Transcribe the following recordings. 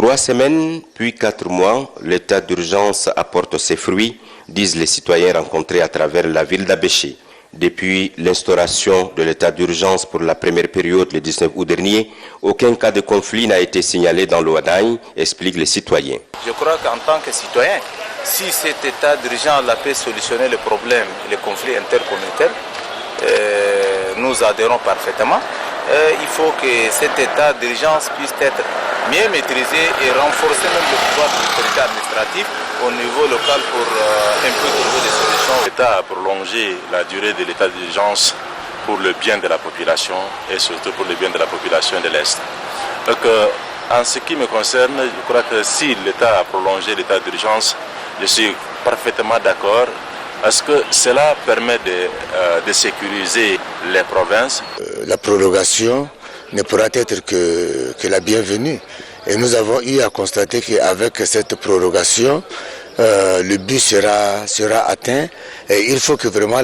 3 semaines, puis 4 mois, l'état d'urgence apporte ses fruits, disent les citoyens rencontrés à travers la ville d'Abéché. Depuis l'instauration de l'état d'urgence pour la première période le 19 août dernier, aucun cas de conflit n'a été signalé dans l'Ouadaï, expliquent les citoyens. Je crois qu'en tant que citoyen, si cet état d'urgence peut solutionner le problème, les conflits intercommunautaires, nous adhérons parfaitement. Il faut que cet état d'urgence puisse être mieux maîtrisé et renforcer même le pouvoir de l'autorité administrative au niveau local pour un peu trouver des solutions. L'État a prolongé la durée de l'état d'urgence pour le bien de la population et surtout pour le bien de la population de l'Est. Donc, en ce qui me concerne, je crois que si l'État a prolongé l'état d'urgence, je suis parfaitement d'accord parce que cela permet de sécuriser les provinces. La prolongation ne pourra être que la bienvenue. Et nous avons eu à constater qu'avec cette prolongation, le but sera atteint. Et il faut que vraiment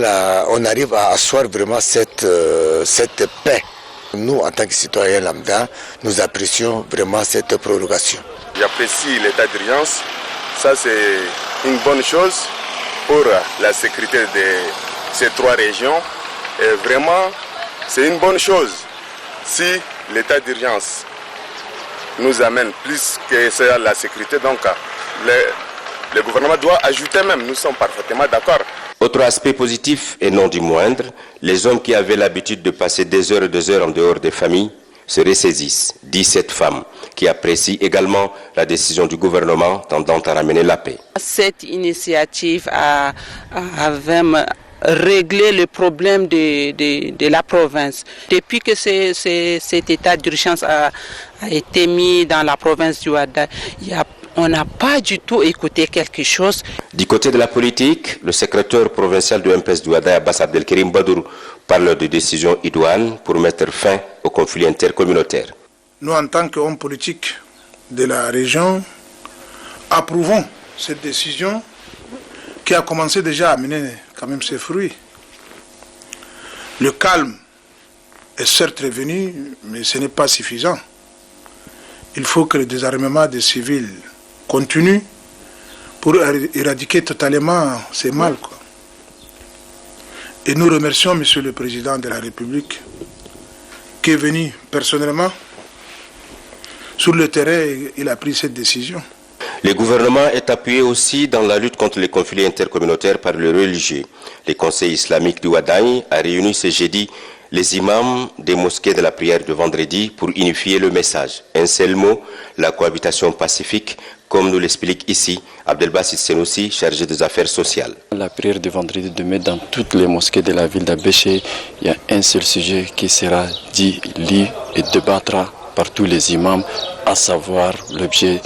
on arrive à asseoir vraiment cette paix. Nous, en tant que citoyens lambda, nous apprécions vraiment cette prolongation. J'apprécie l'état d'urgence. Ça, c'est une bonne chose pour la sécurité de ces 3 régions. Et vraiment, c'est une bonne chose si l'état d'urgence nous amène plus que ça la sécurité. Donc, le gouvernement doit ajouter même, nous sommes parfaitement d'accord. Autre aspect positif et non du moindre, les hommes qui avaient l'habitude de passer des heures et des heures en dehors des familles se ressaisissent. 17 femmes qui apprécient également la décision du gouvernement tendant à ramener la paix. Cette initiative a vraiment réglé le problème de la province. Depuis que cet état d'urgence a été mis dans la province du Ouadaï, on n'a pas du tout écouté quelque chose. Du côté de la politique, le secrétaire provincial du MPS du Ouadaï, Abbas Abdelkerim Badour, parle de décision idoine pour mettre fin au conflit intercommunautaire. Nous, en tant qu'hommes politiques de la région, approuvons cette décision qui a commencé déjà à amener quand même ses fruits. Le calme est certes revenu, mais ce n'est pas suffisant. Il faut que le désarmement des civils continue pour éradiquer totalement ces mal. Et nous remercions M. le Président de la République qui est venu personnellement sur le terrain et il a pris cette décision. Le gouvernement est appuyé aussi dans la lutte contre les conflits intercommunautaires par les religieux. Le Conseil islamique du Ouadaï a réuni ce jeudi les imams des mosquées de la prière de vendredi pour unifier le message. Un seul mot, la cohabitation pacifique, comme nous l'explique ici Abdelbassit Senoussi, chargé des affaires sociales. La prière de vendredi demain dans toutes les mosquées de la ville d'Abéché, il y a un seul sujet qui sera dit, lu et débattra par tous les imams, à savoir l'objet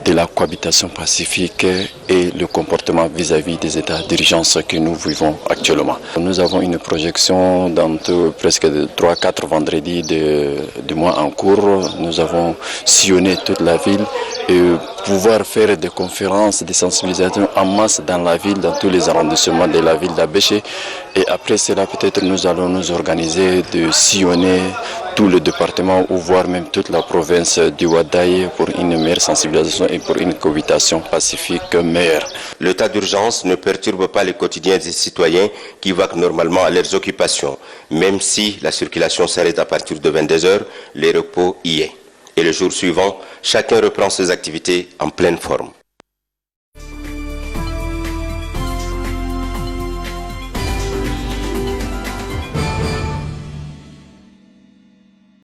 de la cohabitation pacifique et le comportement vis-à-vis des états d'urgence que nous vivons actuellement. Nous avons une projection dans presque 3-4 vendredis de mois en cours. Nous avons sillonné toute la ville et pouvoir faire des conférences, des sensibilisations en masse dans la ville, dans tous les arrondissements de la ville d'Abéché. Et après cela, peut-être nous allons nous organiser de sillonner tout le département ou voire même toute la province du Ouadaï pour une meilleure sensibilisation et pour une cohabitation pacifique meilleure. L'état d'urgence ne perturbe pas le quotidien des citoyens qui vaquent normalement à leurs occupations. Même si la circulation s'arrête à partir de 22 h, le repos y est. Et le jour suivant, chacun reprend ses activités en pleine forme.